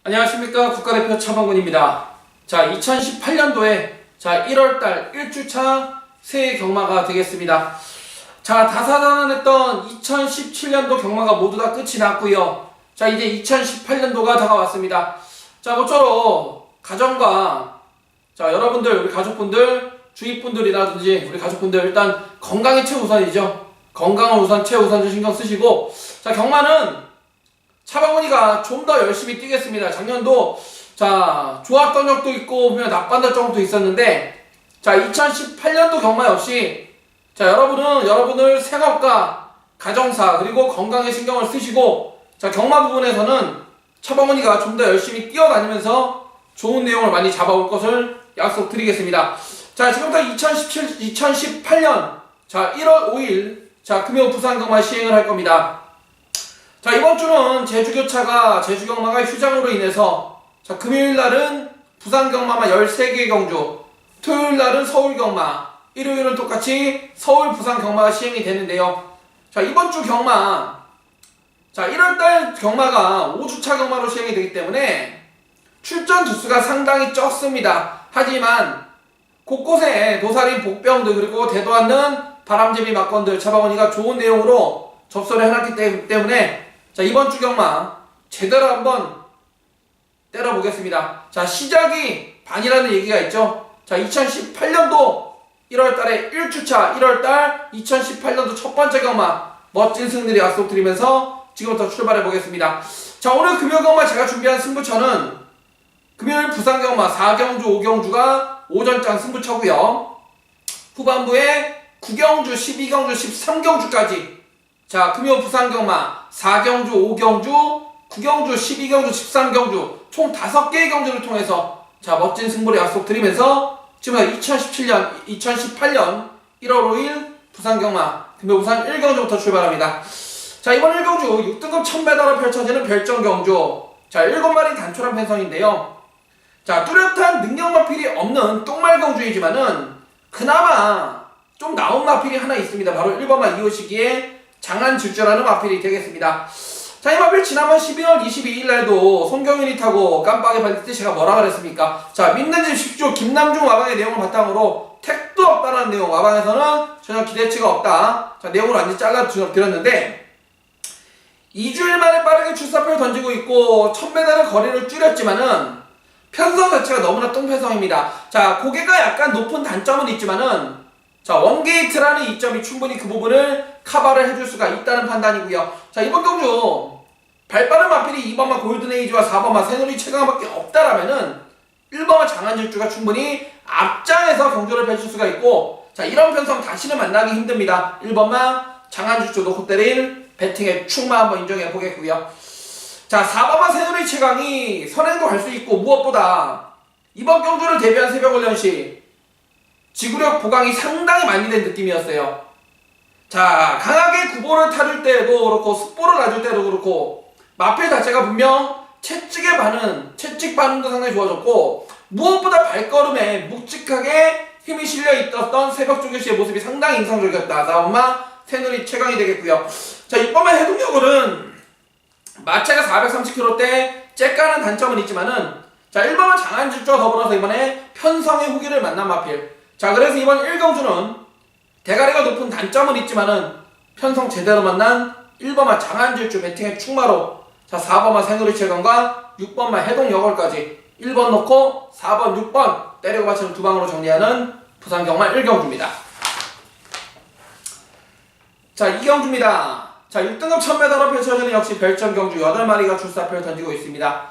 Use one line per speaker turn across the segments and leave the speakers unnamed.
안녕하십니까. 국가대표 차범근입니다. 자, 2018년도에 1월달 1주차 새해 경마가 되겠습니다. 자, 다사다난했던 2017년도 경마가 모두 다 끝이 났고요. 자, 이제 2018년도가 다가왔습니다. 자, 모쪼록 가정과 여러분들, 우리 가족분들, 주위분들이라든지 우리 가족분들 일단 건강이 최우선이죠. 건강을 우선 최우선 신경 쓰시고, 자, 경마는 차범근이가 좀 더 열심히 뛰겠습니다. 작년도 좋았던 적도 있고 보면 나빴던 적도 있었는데, 2018년도 경마 역시 여러분을 생업과 가정사 그리고 건강에 신경을 쓰시고, 경마 부분에서는 차범근이가 좀 더 열심히 뛰어다니면서 좋은 내용을 많이 잡아올 것을 약속드리겠습니다. 지금부터 2018년 1월 5일 금요 부산 경마 시행을 할 겁니다. 이번 주는 제주경마가 휴장으로 인해서 금요일날은 부산경마만 13개 경주, 토요일날은 서울경마, 일요일은 똑같이 서울 부산경마가 시행이 되는데요. 이번 주 경마, 1월달 경마가 5주차 경마로 시행이 되기 때문에 출전 두수가 상당히 적습니다. 하지만 곳곳에 도살인 복병들 그리고 대도 않는 바람제비 막건들 차범근이가 좋은 내용으로 접선을 해놨기 때문에 이번 주 경마 제대로 한번 때려보겠습니다. 시작이 반이라는 얘기가 있죠. 2018년도 1월달에 1주차 1월달 2018년도 첫 번째 경마 멋진 승리를 약속드리면서 지금부터 출발해 보겠습니다. 오늘 금요 경마 제가 준비한 승부처는 금요일 부산 경마 4경주 5경주가 오전장 승부처고요. 후반부에 9경주 12경주 13경주까지 금요 부산경마 4경주, 5경주, 9경주, 12경주, 13경주 총 5개의 경주를 통해서 멋진 승부를 약속드리면서 지금 2018년 1월 5일 부산경마 금요 부산 1경주부터 출발합니다. 이번 1경주 6등급 1000m로 펼쳐지는 별정경주 7마리 단촐한 편성인데요. 뚜렷한 능력마필이 없는 똥말경주이지만은 그나마 좀 나온 마필이 하나 있습니다. 바로 1번마 이호시기에 장안질주라는 마필이 되겠습니다. 이 마필 지난번 12월 22일날도 손경윤이 타고 깜빡이 받을 때 제가 뭐라 그랬습니까? 믿는지 십시오. 김남중 와방의 내용을 바탕으로 택도 없다는 내용, 와방에서는 전혀 기대치가 없다. 내용을 완전히 잘라드렸는데 2주일 만에 빠르게 출사표를 던지고 있고 1000m의 거리를 줄였지만은 편성 자체가 너무나 똥편성입니다. 고개가 약간 높은 단점은 있지만은 원게이트라는 이점이 충분히 그 부분을 커버를 해줄 수가 있다는 판단이고요. 이번 경주 발빠른 마필이 2번마 골든에이지와 4번마 새누리 최강밖에 없다라면은 1번마 장안질주가 충분히 앞장에서 경주를 펼칠 수가 있고, 이런 편성 다시는 만나기 힘듭니다. 1번마 장안질주 놓고 때릴 배팅의 충마 한번 인정해 보겠고요. 4번마 새누리 최강이 선행도 갈 수 있고, 무엇보다 이번 경주를 대비한 새벽훈련시 지구력 보강이 상당히 많이 된 느낌이었어요. 강하게 구보를 타줄 때도 그렇고 습보를 놔줄 때도 그렇고 마필 자체가 분명 채찍 반응도 상당히 좋아졌고, 무엇보다 발걸음에 묵직하게 힘이 실려 있었던 새벽 조교시의 모습이 상당히 인상적이었다. 4번마 새누리 최강이 되겠고요. 6번마 해동력은 마체가 430kg대 째까는 단점은 있지만은 1번마 장안질주와 더불어서 이번에 편성의 후기를 만난 마필. 그래서 이번 1경주는 대가리가 높은 단점은 있지만은 편성 제대로 만난 1번마 장안질주 배팅의 충마로 4번마 새누리 최강과 6번마 해동여걸까지 1번 놓고 4번, 6번 때리고 받치는 두 방으로 정리하는 부산경마 1경주입니다. 2경주입니다. 6등급 1000m로 펼쳐지는 역시 별정경주 8마리가 출사표를 던지고 있습니다.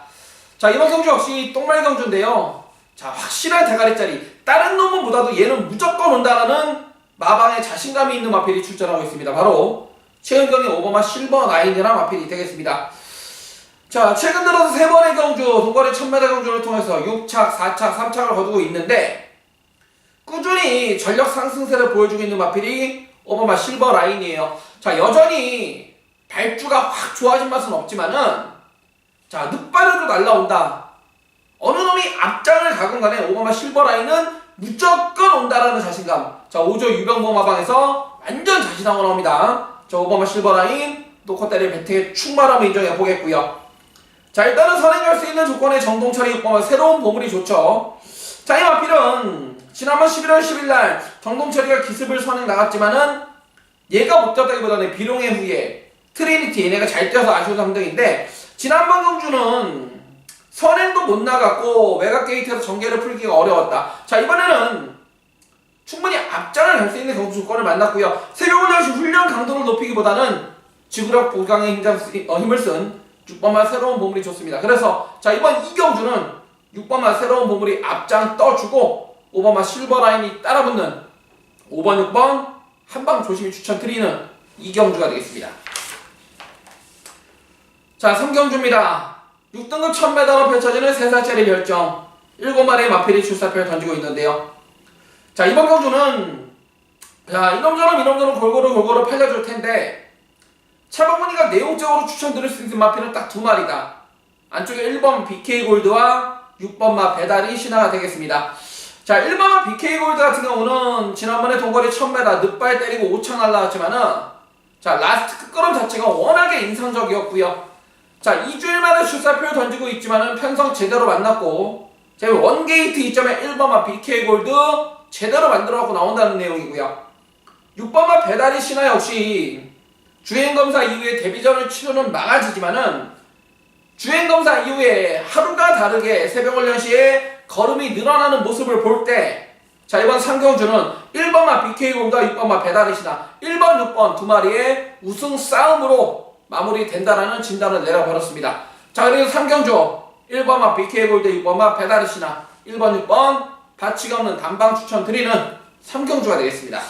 이번 경주 역시 똥말경주인데요. 확실한 대가리짜리, 다른 놈은보다도 얘는 무조건 온다라는 마방에 자신감이 있는 마필이 출전하고 있습니다. 바로 최은경의 5번마 실버나인이라는 마필이 되겠습니다. 최근 들어서 3번의 경주, 동거리 1000m 경주를 통해서 6착, 4착, 3착을 거두고 있는데 꾸준히 전력 상승세를 보여주고 있는 마필이 5번마 실버라인이에요. 여전히 발주가 확 좋아진 맛은 없지만은 늦발에도 날라온다. 어느 놈이 앞장을 가건 간에 5번마 실버라인은 무조건 온다라는 자신감. 5조 유병봉 마방에서 완전 자신하고 나옵니다. 5번마 실버라인 놓고 때릴 배팅의 충만함을 인정해 보겠고요. 자, 일단은 선행할 수 있는 조건의 정동철이 6번마 새로운 보물이 좋죠. 자, 이 마필은 지난번 11월 10일날 정동철이가 기습을 선행 나갔지만은 얘가 못 잡다기보다는 비룡의 후예 트리니티 얘네가 잘 뛰어서 아쉬운 3등인데, 지난번 경주는 선행도 못 나갔고 외곽 게이트에서 전개를 풀기가 어려웠다. 자, 이번에는 충분히 앞장을 갈 수 있는 경주 조건을 만났고요. 새벽훈련시 훈련 강도를 높이기보다는 지구력 보강에 힘을 쓴 6번마 새로운 보물이 좋습니다. 그래서 자, 이번 이 경주는 6번마 새로운 보물이 앞장 떠주고 5번마 실버라인이 따라붙는 5번, 6번 한방 조심히 추천드리는 이 경주가 되겠습니다. 자, 3경주입니다. 6등급 1000m로 펼쳐지는 3살짜리 별정 7마리의 마필이 출사표를 던지고 있는데요. 자, 이번 경주는 자, 이놈저놈 골고루 팔려줄 텐데, 차범근이가 내용적으로 추천드릴 수 있는 마필은 딱 2마리다. 안쪽에 1번 BK골드와 6번마 배달이 신화가 되겠습니다. 자, 1번마 BK골드 같은 경우는 지난번에 동거리 1000m 늑발 때리고 5천 날라왔지만은, 자, 라스트 끝걸음 자체가 워낙에 인상적이었고요. 자, 2주일 만에 출사표를 던지고 있지만은 편성 제대로 만났고, 자, 원게이트 2점에 1번마 BK골드 제대로 만들어갖고 나온다는 내용이고요. 6번마 배달이 신화 역시 주행검사 이후에 데뷔전을 치르는 망아지지만은, 주행검사 이후에 하루가 다르게 새벽훈련 시에 걸음이 늘어나는 모습을 볼 때, 자, 이번 3경주는 1번마 BK골드와 6번마 배달이 신화 1번, 6번 2마리의 우승 싸움으로 마무리된다라는 진단을 내려버렸습니다. 자, 그리고 3경주 1번마 BK골드, 6번마 배달이 신화 1번, 6번 가치가 없는 단방 추천드리는 3경주가 되겠습니다.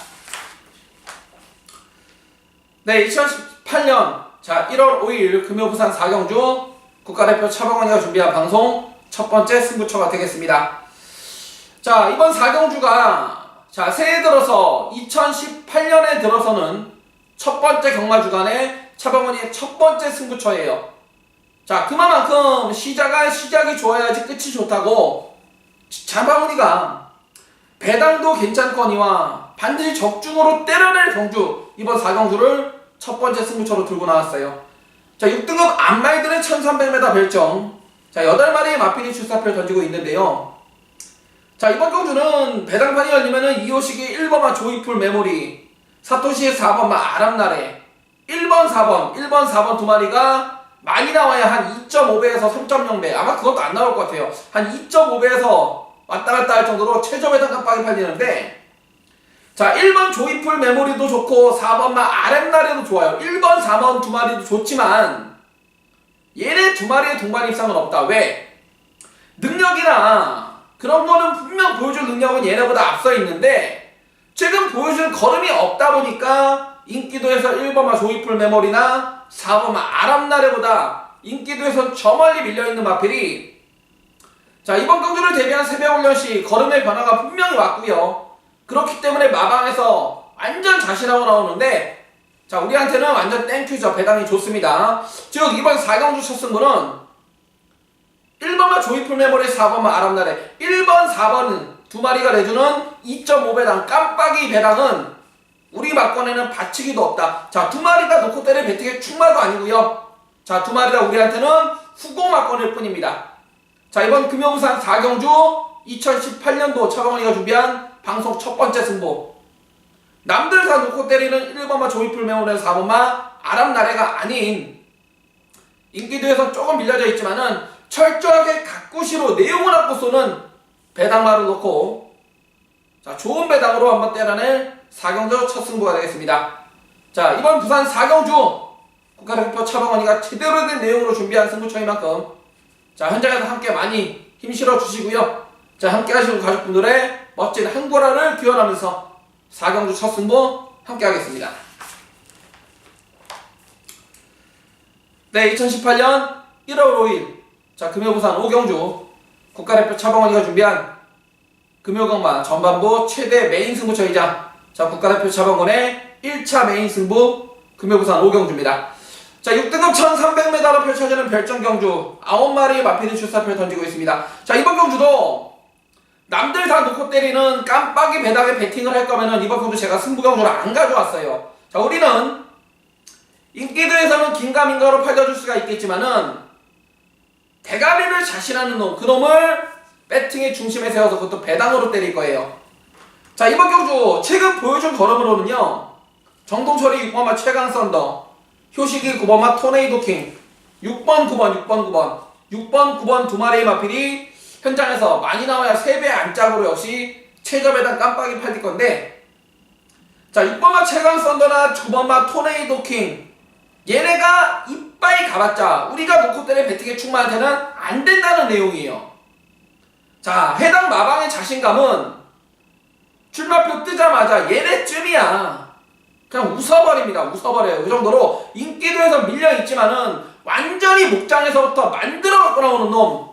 네, 2018년 자 1월 5일 금요 부산 4경주 국가대표 차범근이가 준비한 방송 첫 번째 승부처가 되겠습니다. 자, 이번 4경주가 자 새해 들어서 2018년에 들어서는 첫 번째 경마 주간의 차범근이의 첫 번째 승부처예요. 자, 그만큼 시작이 좋아야지 끝이 좋다고 차범근이가 배당도 괜찮거니와 반드시 적중으로 때려낼 경주, 이번 4경주를 첫 번째 승부처로 들고 나왔어요. 자, 6등급 안마이들의 1300m 별정 자 8마리의 마필이 출사표를 던지고 있는데요. 자, 이번 경주는 배당판이 열리면은 이호식의 1번마 조이풀 메모리, 사토시의 4번마 아람나래 1번 4번 두 마리가 많이 나와야 한 2.5배에서 3.0배, 아마 그것도 안 나올 것 같아요. 한 2.5배에서 왔다 갔다 할 정도로 최저 배당 깜빡이 팔리는데, 자, 1번 조이풀 메모리도 좋고 4번마 아랫날에도 좋아요. 1번, 4번 두 마리도 좋지만 얘네 두 마리의 동반 입상은 없다. 왜? 능력이나 그런 거는 분명 보여줄 능력은 얘네보다 앞서 있는데, 지금 보여줄 걸음이 없다 보니까 인기도에서 1번마 조이풀 메모리나 4번마 아람나래보다 인기도에서 저 멀리 밀려있는 마필이, 자, 이번 경주를 대비한 새벽훈련 시 걸음의 변화가 분명히 왔고요. 그렇기 때문에 마방에서 완전 자신하고 나오는데, 자, 우리한테는 완전 땡큐죠. 배당이 좋습니다. 즉 이번 4경주 첫 승부는 1번마 조이풀 메모리, 4번마 아람나래 1번, 4번 두 마리가 내주는 2.5배당 깜빡이 배당은 우리 막권에는 받치기도 없다. 자, 두 마리가 놓고 때릴 배팅의 충마도 아니고요. 자, 두 마리가 우리한테는 후공 막권일 뿐입니다. 자, 이번 금요부산 4경주 2018년도 차범근이가 준비한 방송 첫 번째 승부, 남들 다 놓고 때리는 1번마 조이풀 메모리, 4번마 아람나래가 아닌 인기도에서 조금 밀려져 있지만은 철저하게 각구시로 내용을 갖고 쏘는 배당마를 놓고, 자, 좋은 배당으로 한번 때려낼 4경주 첫 승부가 되겠습니다. 자, 이번 부산 4경주 국가대표 차범근이가 제대로 된 내용으로 준비한 승부처인 만큼, 자, 현장에서 함께 많이 힘 실어 주시고요. 자, 함께 하시는 가족분들의 멋진 한고라를 기원하면서 4경주 첫 승부 함께 하겠습니다. 네, 2018년 1월 5일 자 금요부산 5경주 국가대표 차범근이가 준비한 금요경마 전반부 최대 메인 승부처이자 자 국가대표 차범근의 1차 메인 승부 금요부산 5경주입니다. 자, 6등급 1300m로 펼쳐지는 별정경주 9마리의 마필이 출사표를 던지고 있습니다. 자, 이번 경주도 남들 다 놓고 때리는 깜빡이 배당에 배팅을 할 거면은 이번 경주 제가 승부경주를 안 가져왔어요. 자, 우리는 인기도에서는 긴가민가로 팔려줄 수가 있겠지만은 자신하는 놈, 그 놈을 배팅의 중심에 세워서 그것도 배당으로 때릴 거예요. 자, 이번 경주 최근 보여준 걸음으로는요, 정동철이 6번마 최강 썬더, 효식이 9번마 토네이도 킹, 6번, 9번 두 마리의 마필이 현장에서 많이 나와야 3배 안짝으로 역시 최저 배당 깜빡이 팔릴 건데, 자, 6번마 최강 썬더나 9번마 토네이도 킹, 얘네가 이빨 가봤자 우리가 놓고 때린 배팅의 충만한테는 안 된다는 내용이에요. 자, 해당 마방의 자신감은 출마표 뜨자마자 얘네쯤이야. 그냥 웃어버립니다. 웃어버려요. 그 정도로 인기도에서 밀려있지만은 완전히 목장에서부터 만들어 갖고 나오는 놈,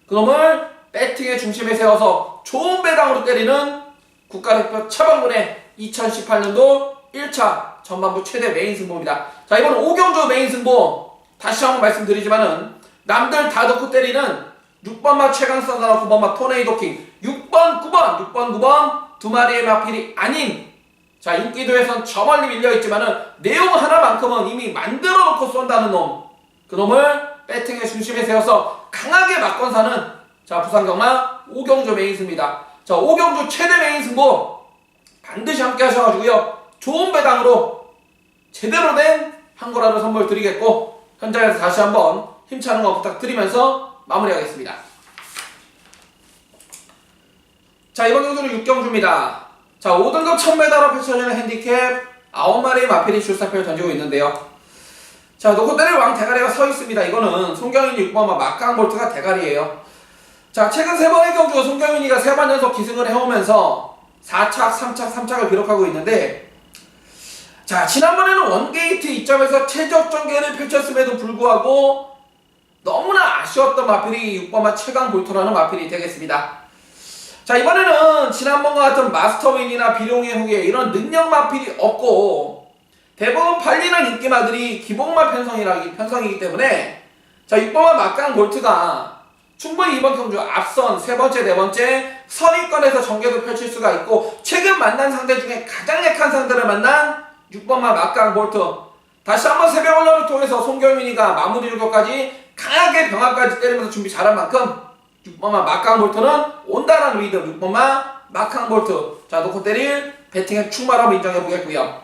그 놈을 배팅의 중심에 세워서 좋은 배당으로 때리는 국가대표 차범근의 2018년도 1차 전반부 최대 메인 승부입니다. 자, 이번 5경주 메인 승부 다시 한번 말씀드리지만은 남들 다 넣고 때리는 6번마 최강 썬더나 9번마 토네이도 킹, 6번, 9번 두 마리의 마필이 아닌, 자, 인기도에선 저 멀리 밀려있지만은 내용 하나만큼은 이미 만들어 놓고 쏜다는 놈, 그 놈을 배팅의 중심에 세워서 강하게 맞건 사는, 자, 부산경마 5경주 메인 승부입니다. 자, 5경주 최대 메인 승부 반드시 함께 하셔가지고요, 좋은 배당으로 제대로 된 한고라를 선물 드리겠고, 현장에서 다시 한번 힘차는 거 부탁드리면서 마무리하겠습니다. 자, 이번 경주는 6경주입니다. 자, 5등급 1000m로 펼쳐지는 핸디캡 9마리의 마필이 출사표를 던지고 있는데요. 자, 놓고 때릴 왕 대가리가 서 있습니다. 이거는 송경윤이 6번마 막강볼트가 대가리예요. 자, 최근 3번의 경주 송경윤이가 3번 연속 기승을 해오면서 4착, 3착, 3착을 기록하고 있는데, 자, 지난번에는 원게이트 2점에서 최적전개를 펼쳤음에도 불구하고 너무나 아쉬웠던 마필이 6번마 최강볼트라는 마필이 되겠습니다. 자, 이번에는 지난번과 같은 마스터윈이나 비룡의 후계 이런 능력 마필이 없고 대부분 팔리는 인기마들이 기복마 편성이기 때문에, 자, 6번마 막강 볼트가 충분히 이번 경주 앞선 3번째, 4번째 선입권에서 전개도 펼칠 수가 있고, 최근 만난 상대 중에 가장 약한 상대를 만난 6번마 막강 볼트, 다시 한번 새벽 언론을 통해서 송경민이가 마무리 줄거까지 강하게 병합까지 때리면서 준비 잘한 만큼 6번마 막강 볼트는 온다라는 믿음, 6번마 막강 볼트, 자, 놓고 때릴 배팅의 충만함을 인정해 보겠고요.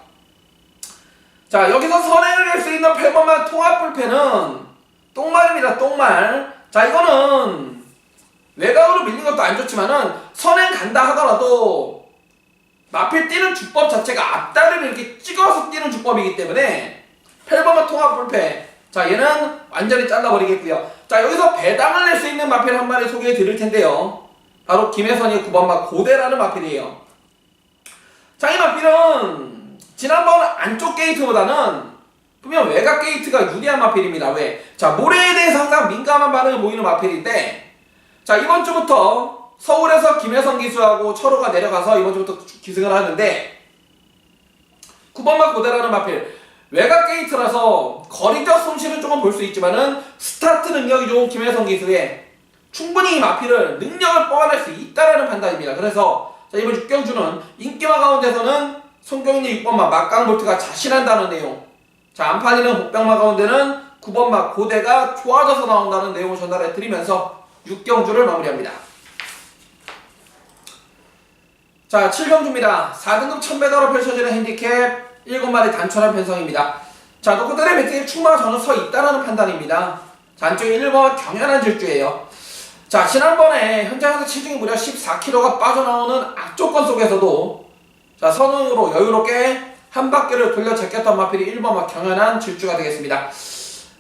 자, 여기서 선행을 낼 수 있는 8번마 통합 불펜은 똥말입니다. 똥말. 자, 이거는 외곽으로 밀린 것도 안 좋지만은 선행 간다 하더라도 마필 뛰는 주법 자체가 앞다리를 이렇게 찍어서 뛰는 주법이기 때문에 8번마 통합 불펜, 자, 얘는 완전히 잘라버리겠고요. 자, 여기서 배당을 낼 수 있는 마필 한 마리 소개해 드릴 텐데요. 바로 김혜선이 9번마 고대라는 마필이에요. 자, 이 마필은 지난번 안쪽 게이트보다는 분명 외곽 게이트가 유리한 마필입니다. 왜? 자, 모래에 대해서 항상 민감한 반응을 보이는 마필인데, 자, 이번 주부터 서울에서 김혜선 기수하고 철호가 내려가서 이번 주부터 기승을 하는데, 9번마 고대라는 마필, 외곽 게이트라서 거리적 손실은 조금 볼 수 있지만은 스타트 능력이 좋은 김혜선 기수에 충분히 이 마필을 능력을 뽑아낼 수 있다라는 판단입니다. 그래서 자, 이번 6경주는 인기마 가운데서는 송경윤이 6번마 막강볼트가 자신한다는 내용, 자, 안 팔리는 복병마 가운데는 9번마 고대가 좋아져서 나온다는 내용을 전달해 드리면서 6경주를 마무리합니다. 자, 7경주입니다. 4등급 1000m로 펼쳐지는 핸디캡 7마리 단촐한 편성입니다. 자, 놓고 때릴 배팅에 충분히 저는 서 있다라는 판단입니다. 자, 안쪽에 1번 경연한 질주예요. 자, 지난번에 현장에서 체중이 무려 14kg가 빠져나오는 악조건 속에서도, 자, 선응으로 여유롭게 한 바퀴를 돌려 제꼈던 마필이 1번마 경연한 질주가 되겠습니다.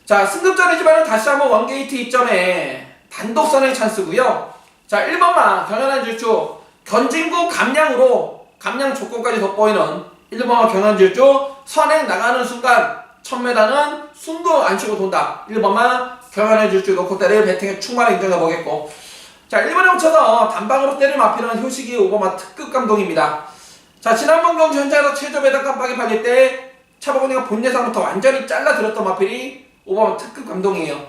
자, 승급전이지만 다시 한번 원게이트 2점에 단독선의 찬스고요. 자, 1번마 경연한 질주, 견진구 감량으로 감량 조건까지 돋보이는 1번마 경연 질주, 선행 나가는 순간 1000m는 숨도 안 쉬고 돈다. 1번마 경연한 질주 놓고 때릴 배팅에 충만히 인정해 보겠고, 자, 1번에 묻혀서 단방으로 때릴 마필은 효식이 5번마 특급 감동입니다. 자, 지난번 경주 현장에서 최저 배당 깜빡이 팔릴 때 차범근이가 본 예상부터 완전히 잘라들었던 마필이 5번마 특급 감동이에요.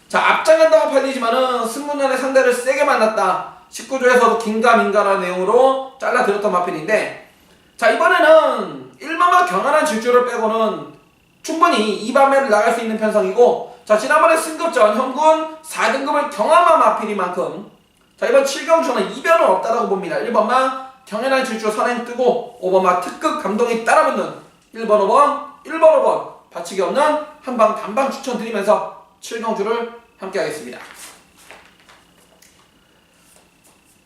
자, 앞장간다고 팔리지만은 승문전의 상대를 세게 만났다. 19조에서도 긴가민가라는 내용으로 잘라들었던 마필인데, 자, 이번에는 1번마 경연한 질주를 빼고는 충분히 2반매를 나갈 수 있는 편성이고, 자, 지난번에 승급전 현군 4등급을 경험한 마필이만큼 자, 이번 7경주는 이변은 없다라고 봅니다. 1번만 경연한 질주 선행 뜨고 5번만 특급 감동이 따라붙는 1번 5번 받치기 없는 한방 단방 추천드리면서 7경주를 함께 하겠습니다.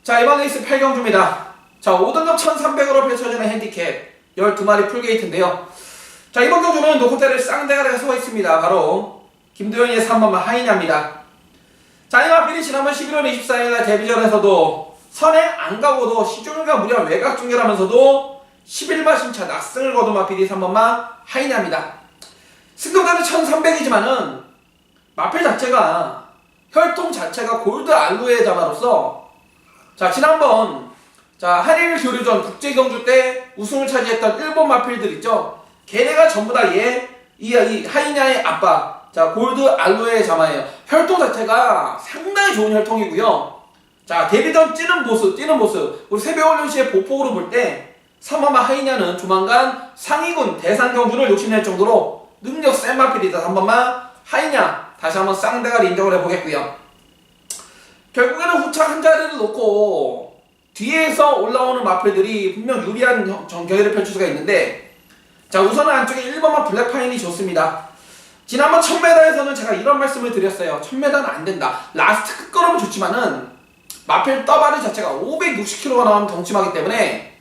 자, 이번 레이스 8경주입니다. 자, 5등급 1300으로 펼쳐지는 핸디캡 12마리 풀게이트인데요. 자, 이번 경주는 노코테를 쌍대가리가 서고 있습니다. 바로 김도현이의 3번만 하이냐입니다. 자, 이 마필이 지난번 11월 24일날 데뷔전에서도 선행 안 가고도 시중과 무려 외곽 중결하면서도 11마 신차 낙승을 거둔 마필이 3번만 하이냐입니다. 승급자는 1300이지만은 마필 자체가 혈통 자체가 골드 알로에 자마로서 자, 지난번 자, 한일 교류전 국제경주 때 우승을 차지했던 일본 마필들 있죠? 걔네가 전부 다 이 하이냐의 아빠 자, 골드 알로에 자마예요. 혈통 자체가 상당히 좋은 혈통이고요. 자, 데뷔전 뛰는 모습 우리 세배훈련시의 보폭으로 볼 때 3번마 하이냐는 조만간 상위군 대상경주를 욕심낼 정도로 능력 센 마필이다. 3번마 하이냐 다시 한번 쌍대가리 인정을 해보겠고요. 결국에는 후차 한 자리를 놓고 뒤에서 올라오는 마필들이 분명 유리한 경기를 펼칠 수가 있는데 자, 우선은 안쪽에 1번마 블랙파인이 좋습니다. 지난번 1000m에서는 제가 이런 말씀을 드렸어요. 1000m는 안 된다. 라스트 끝걸음은 좋지만은 마필 떠바리 자체가 560kg가 나오는 덩치마기 때문에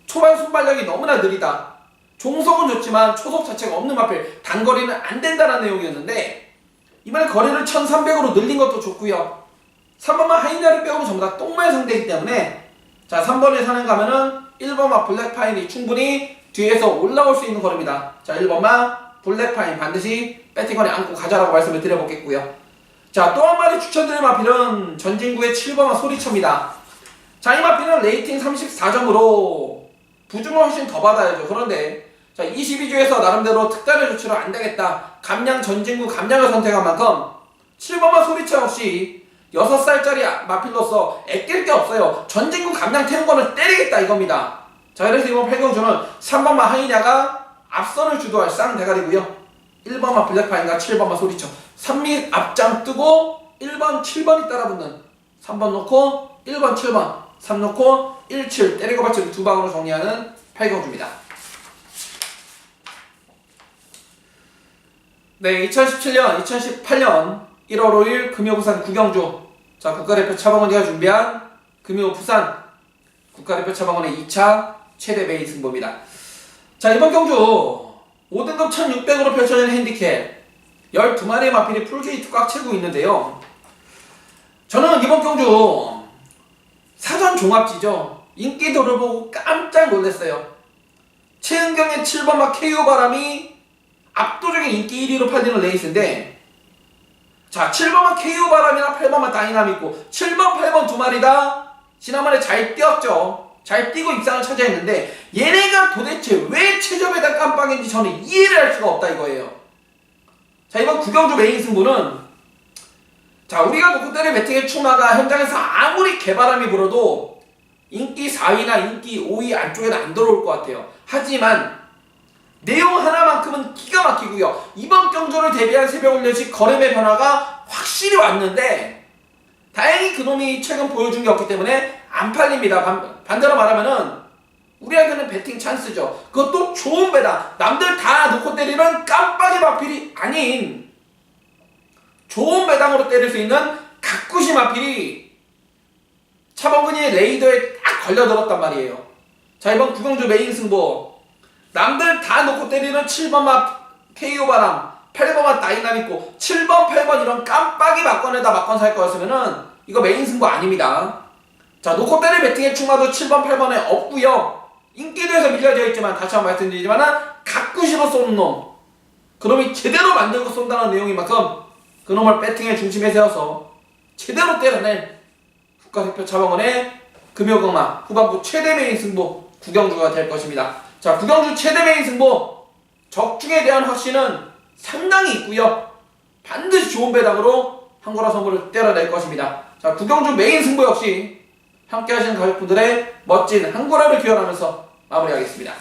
초반 순발력이 너무나 느리다. 종속은 좋지만 초속 자체가 없는 마필 단거리는 안 된다는 내용이었는데 이번에 거리를 1300으로 늘린 것도 좋고요. 3번만 하이냐를 빼고는 전부 다 똥말 상대이기 때문에 자, 3번에 사는 가면은 1번만 블랙파인이 충분히 뒤에서 올라올 수 있는 거리입니다. 자, 1번만 블랙파인 반드시 배팅거리 안고 가자라고 말씀을 드려보겠고요. 자, 또 한 마리 추천드릴 마필은 전진구의 7번만 소리쳐입니다. 자, 이 마필은 레이팅 34점으로 부중을 훨씬 더 받아야죠. 그런데 자, 22주에서 나름대로 특단의 조치로 안 되겠다. 감량 전진구 감량을 선택한 만큼 7번만 소리쳐 역시 6살짜리 마필로서 애낄 게 없어요. 전진구 감량 태운 거는 때리겠다 이겁니다. 자, 그래서 이번 8경주는 3번만 하이냐가 앞선을 주도할 쌍대가리고요. 1번만 블랙파인과 7번만 소리쳐 3미 앞장 뜨고 1번 7번이 따라붙는 3번 놓고 1번 7번 3 놓고 1, 7 때리고 받치기 두 방으로 정리하는 8경주입니다. 네, 2017년 2018년 1월 5일 금요 부산 구경주 자, 국가대표 차범원이가 준비한 금요 부산 국가대표 차범원의 2차 최대 메인 승부입니다. 자, 이번 경주 5등급 1600으로 펼쳐지는 핸디캡 12마리의 마필이 풀게이트 꽉 채고 있는데요. 저는 이번 경주 사전 종합지죠. 인기도를 보고 깜짝 놀랐어요. 최은경의 7번마 KO 바람이 압도적인 인기 1위로 팔리는 레이스인데 자, 7번마 KO 바람이나 8번마 다이나믹고 7번, 8번 두 마리 다 지난번에 잘 뛰었죠. 잘 뛰고 입상을 차지했는데 얘네가 도대체 왜 최저배당 깜빡인지 저는 이해를 할 수가 없다 이거예요. 자, 이번 구경주 메인 승부는 자, 우리가 놓고 때릴 배팅의 추마가 현장에서 아무리 개바람이 불어도 인기 4위나 인기 5위 안쪽에는 안 들어올 것 같아요. 하지만 내용 하나만큼은 기가 막히고요. 이번 경주를 대비한 새벽훈련식 걸음의 변화가 확실히 왔는데 다행히 그놈이 최근 보여준 게 없기 때문에 안 팔립니다. 반대로 말하면은 우리한테는 배팅 찬스죠. 그것도 좋은 배당. 남들 다 놓고 때리는 깜빡이 마필이 아닌 좋은 배당으로 때릴 수 있는 각구시 마필이 차범근이의 레이더에 딱 걸려들었단 말이에요. 자, 이번 구경주 메인 승부 남들 다 놓고 때리는 7번마 KO 바람 8번마 다이나믹고 7번 8번 이런 깜빡이 막건에다 막건 살 거였으면은 이거 메인 승부 아닙니다. 자, 놓고 때릴 배팅의 충마도 7번 8번에 없고요. 인기도에서 밀려져 있지만 다시 한번 말씀드리지만 각구시로 쏘는 놈 그놈이 제대로 만들고 쏜다는 내용인 만큼 그놈을 배팅의 중심에 세워서 제대로 때려낼 국가대표 차범근의 금요강마 후반부 최대 메인 승부 구경주가 될 것입니다. 자, 구경주 최대 메인 승부 적중에 대한 확신은 상당히 있고요. 반드시 좋은 배당으로 한고라 선물을 때려낼 것입니다. 자, 구경주 메인 승부 역시 함께 하시는 가족분들의 멋진 한고라를 기원하면서 마무리하겠습니다.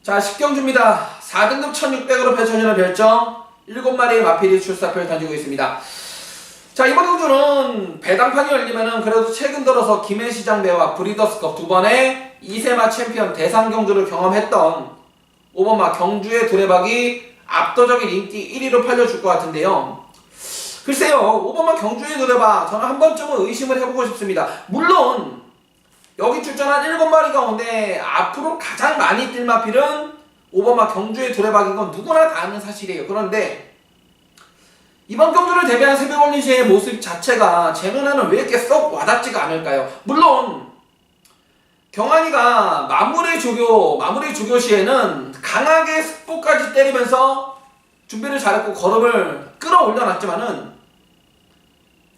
자, 10경주입니다. 4등급 1600으로 펼쳐지는 별정 7마리의 마필이 출사표를 던지고 있습니다. 자, 이번 경주는 배당판이 열리면은 그래도 최근 들어서 김해시장 배와 브리더스컵 두 번의 2세마 챔피언 대상 경주를 경험했던 5번마 경주의 두레박이 압도적인 인기 1위로 팔려줄 것 같은데요. 글쎄요, 5번마 경주의 두레박 저는 한 번쯤은 의심을 해보고 싶습니다. 물론 여기 출전한 7마리 가운데 앞으로 가장 많이 뛸 마필은 5번마 경주의 두레박인 건 누구나 다 아는 사실이에요. 그런데 이번 경주를 대비한 새벽올리시의 모습 자체가 제 눈에는 왜 이렇게 썩 와닿지가 않을까요? 물론 경환이가 마무리 조교 시에는 강하게 스포까지 때리면서 준비를 잘했고 걸음을 끌어올려놨지만은,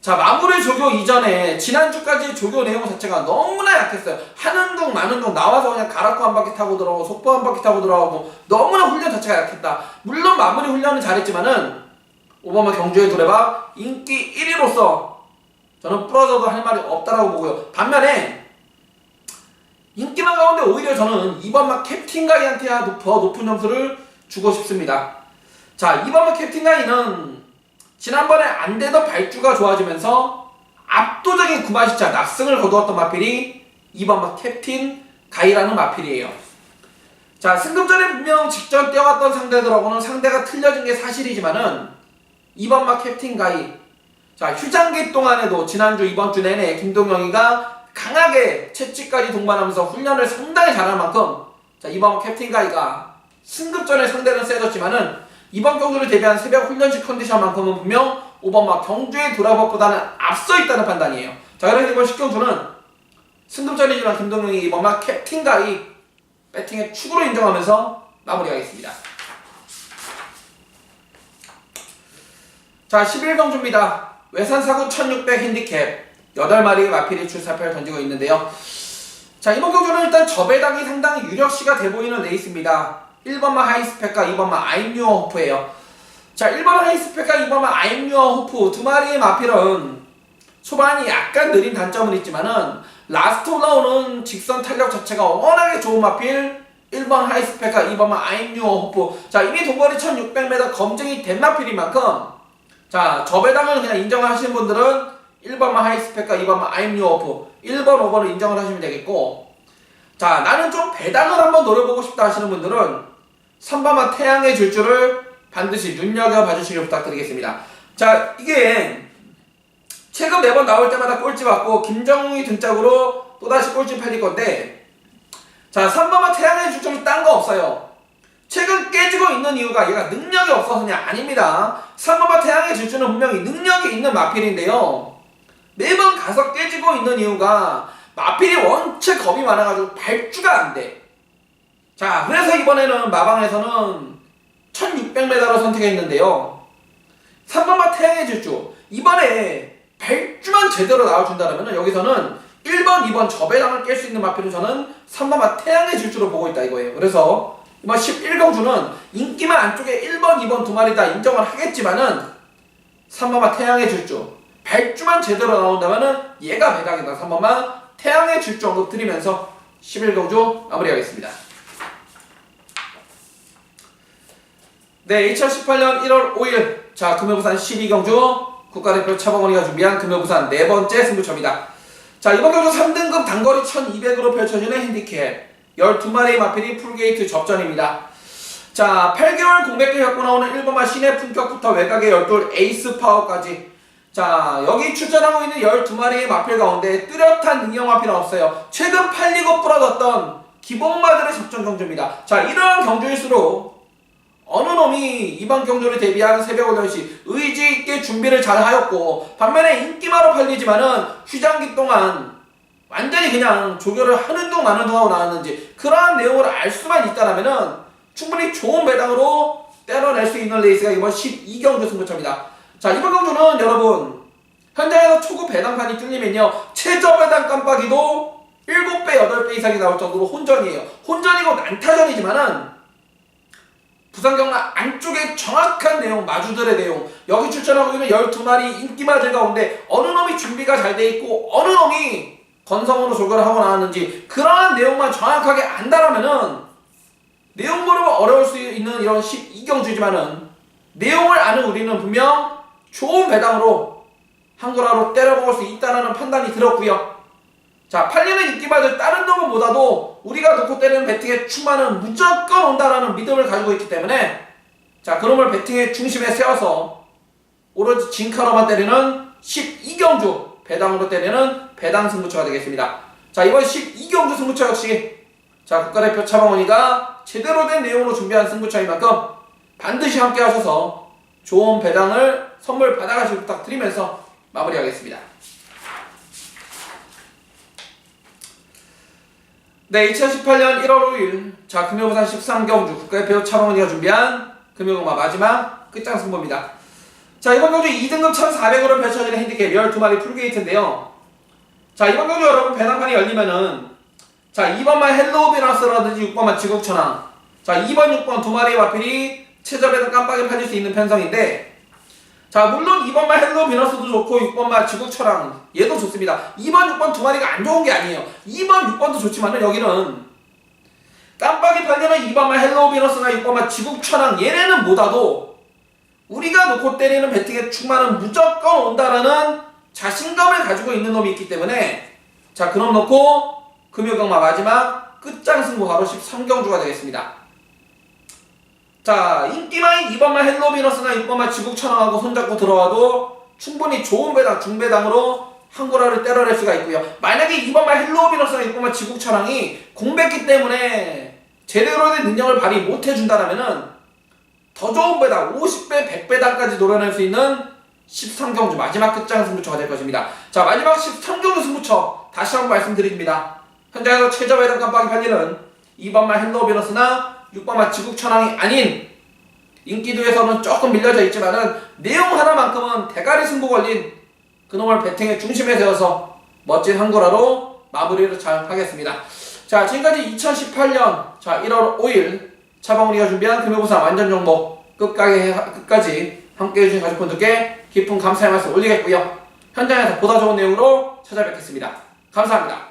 자, 마무리 조교 이전에 지난주까지 조교 내용 자체가 너무나 약했어요. 하는 둥 마는 둥 나와서 그냥 가락구 한 바퀴 타고 들어오고 속보 한 바퀴 타고 들어오고 너무나 훈련 자체가 약했다. 물론 마무리 훈련은 잘했지만은 5번마 경주의 두레박 인기 1위로서 저는 부러져도 할 말이 없다라고 보고요. 반면에 인기만 가운데 오히려 저는 2번마 캡틴가이한테 더 높은 점수를 주고 싶습니다. 자, 2번마 캡틴가이는 지난번에 안 되던 발주가 좋아지면서 압도적인 9마시차 낙승을 거두었던 마필이 2번마 캡틴가이라는 마필이에요. 자, 승급전에 분명 직전 뛰어갔던 상대들하고는 상대가 틀려진 게 사실이지만은 2번마 캡틴가이, 자, 휴장기 동안에도 지난주 이번주 내내 김동영이가 강하게 채찍까지 동반하면서 훈련을 상당히 잘할 만큼, 자, 2번마 캡틴가이가 승급전에 상대는 세졌지만은 이번 경주를 대비한 새벽 훈련식 컨디션만큼은 분명 5번마 경주의 두레박보다는 앞서 있다는 판단이에요. 자, 그래서 이번 10경주는 승급전이지만 김동영이 2번마 캡틴가이 배팅의 축으로 인정하면서 마무리하겠습니다. 자, 11경주입니다. 외산사구 1600 핸디캡 8마리의 마필이 출사표를 던지고 있는데요. 자, 이번 경주는 일단 저배당이 상당히 유력시가 돼 보이는 레이스입니다. 1번마 하이스펙과 2번마 아임뉴어 호프예요. 자, 1번 하이스펙과 2번마 아임뉴어 호프 두 마리의 마필은 초반이 약간 느린 단점은 있지만은 라스트 올라오는 직선 탄력 자체가 워낙에 좋은 마필 1번 하이스펙과 2번마 아임뉴어 호프. 자, 이미 동거리 1600m 검증이 된 마필인 만큼, 자, 저배당을 그냥 인정하시는 분들은 1번마 하이스펙과 2번마 아임뉴어 호프 1번, 5번을 인정을 하시면 되겠고, 자, 나는 좀 배당을 한번 노려보고 싶다 하시는 분들은 3번마 태양의 질주를 반드시 눈여겨봐 주시길 부탁드리겠습니다. 자, 이게 최근 매번 나올 때마다 꼴찌 받고 김정웅이 등짝으로 또다시 꼴찌 팔릴 건데, 자, 3번마 태양의 질주는 딴 거 없어요. 최근 깨지고 있는 이유가 얘가 능력이 없어서냐? 아닙니다. 3번마 태양의 질주는 분명히 능력이 있는 마필인데요, 매번 가서 깨지고 있는 이유가 마필이 원체 겁이 많아가지고 발주가 안 돼. 자, 그래서 이번에는 마방에서는 1600m로 선택했는데요, 3번마 태양의 질주 이번에 발주만 제대로 나와준다면 여기서는 1번, 2번 저배당을 깰 수 있는 마필은 저는 3번마 태양의 질주로 보고 있다 이거예요. 그래서 이번 11경주는 인기만 안쪽에 1번, 2번 두 마리 다 인정을 하겠지만은 3번마 태양의 질주 발주만 제대로 나온다면은 얘가 배당이다. 3번마 태양의 질주 언급 드리면서 11경주 마무리하겠습니다. 네, 2018년 1월 5일 자, 금요부산 12경주 국가대표 차범원이가 준비한 금요부산 네 번째 승부처입니다. 자, 이번 경주 3등급 단거리 1200으로 펼쳐지는 핸디캡 12마리의 마필이 풀게이트 접전입니다. 자, 8개월 공백기 갖고 나오는 1번마 신의 품격부터 외곽의 12 에이스 파워까지, 자, 여기 출전하고 있는 12마리의 마필 가운데 뚜렷한 능력 마필은 없어요. 최근 팔리고 부러졌던 기복마들의 접전 경주입니다. 자, 이러한 경주일수록 어느 놈이 이번 경주를 대비한 새벽 8시 의지있게 준비를 잘 하였고, 반면에 인기마로 팔리지만은 휴장기 동안 완전히 그냥 조교를 하는 둥 마는 둥 하고 나왔는지 그러한 내용을 알 수만 있다라면은 충분히 좋은 배당으로 때려낼 수 있는 레이스가 이번 12경주 승부처입니다. 자, 이번 경주는 여러분 현장에서 초급 배당판이 뚫리면요, 최저 배당 깜빡이도 7배, 8배 이상이 나올 정도로 혼전이에요. 혼전이고 난타전이지만은 부산경락 안쪽에 정확한 내용, 마주들의 내용, 여기 출전하고 있는 12마리 인기마들 가운데 어느 놈이 준비가 잘 돼 있고 어느 놈이 건성으로 조교를 하고 나왔는지 그러한 내용만 정확하게 안다라면은 내용 모르면 어려울 수 있는 이런 12경주지만은 내용을 아는 우리는 분명 좋은 배당으로 한구라로 때려먹을 수 있다는 판단이 들었고요. 자, 팔리는 인기받을 다른 놈보다도 우리가 놓고 때리는 배팅의 충만은 무조건 온다라는 믿음을 가지고 있기 때문에 자, 그놈을 배팅의 중심에 세워서 오로지 진카로만 때리는 12경주 배당으로 때리는 배당 승부처가 되겠습니다. 자, 이번 12경주 승부처 역시 자, 국가대표 차범원이가 제대로 된 내용으로 준비한 승부처인 만큼 반드시 함께 하셔서 좋은 배당을 선물 받아가시길 부탁드리면서 마무리하겠습니다. 네, 2018년 1월 5일 자, 금요부산 13경주 국가대표 차범원이가 준비한 금요경마 마지막 끝장 승부입니다. 자, 이번 경주 2등급 1,400으로 펼쳐지는 핸디캡 12마리 풀게이트인데요. 자, 이번 경주 여러분 배당판이 열리면은 자, 2번만 헬로우 비너스라든지 6번만 지국천왕 자, 2번, 6번 두 마리의 마필이 최저배당 깜빡이 팔릴 수 있는 편성인데 자, 물론 2번만 헬로우 비너스도 좋고 6번만 지국천왕 얘도 좋습니다. 2번, 6번 두 마리가 안 좋은 게 아니에요. 2번, 6번도 좋지만은 여기는 깜빡이 팔리는 2번만 헬로우 비너스나 6번만 지국천왕 얘네는 못와도 우리가 놓고 때리는 배팅의 충만은 무조건 온다라는 자신감을 가지고 있는 놈이 있기 때문에 자, 그놈 놓고 금요경마 마지막 끝장 승부 바로 13경주가 되겠습니다. 자, 인기마인 2번만 헬로우 비너스나 6번만 지국천왕하고 손잡고 들어와도 충분히 좋은 배당, 중배당으로 한구라를 때려낼 수가 있고요. 만약에 2번만 헬로우 비너스나 6번만 지국천왕이 공백기 때문에 제대로 된 능력을 발휘 못해준다라면은 더 좋은 배당, 50배, 100배당까지 노려낼 수 있는 13경주 마지막 끝장 승부처가 될 것입니다. 자, 마지막 13경주 승부처 다시 한번 말씀드립니다. 현장에서 최저 배당 깜빡이 팔리는 2번만 헬로우 비너스나 6번만 지국천왕이 아닌 인기도에서는 조금 밀려져 있지만은 내용 하나만큼은 대가리 승부 걸린 그놈을 배팅의 중심에 세워서 멋진 한구라로 마무리를 잘 하겠습니다. 자, 지금까지 2018년 자 1월 5일 차범우리가 준비한 금요부산 완전 종목 끝까지 함께 해주신 가족분들께 깊은 감사의 말씀 올리겠고요. 현장에서 보다 좋은 내용으로 찾아뵙겠습니다. 감사합니다.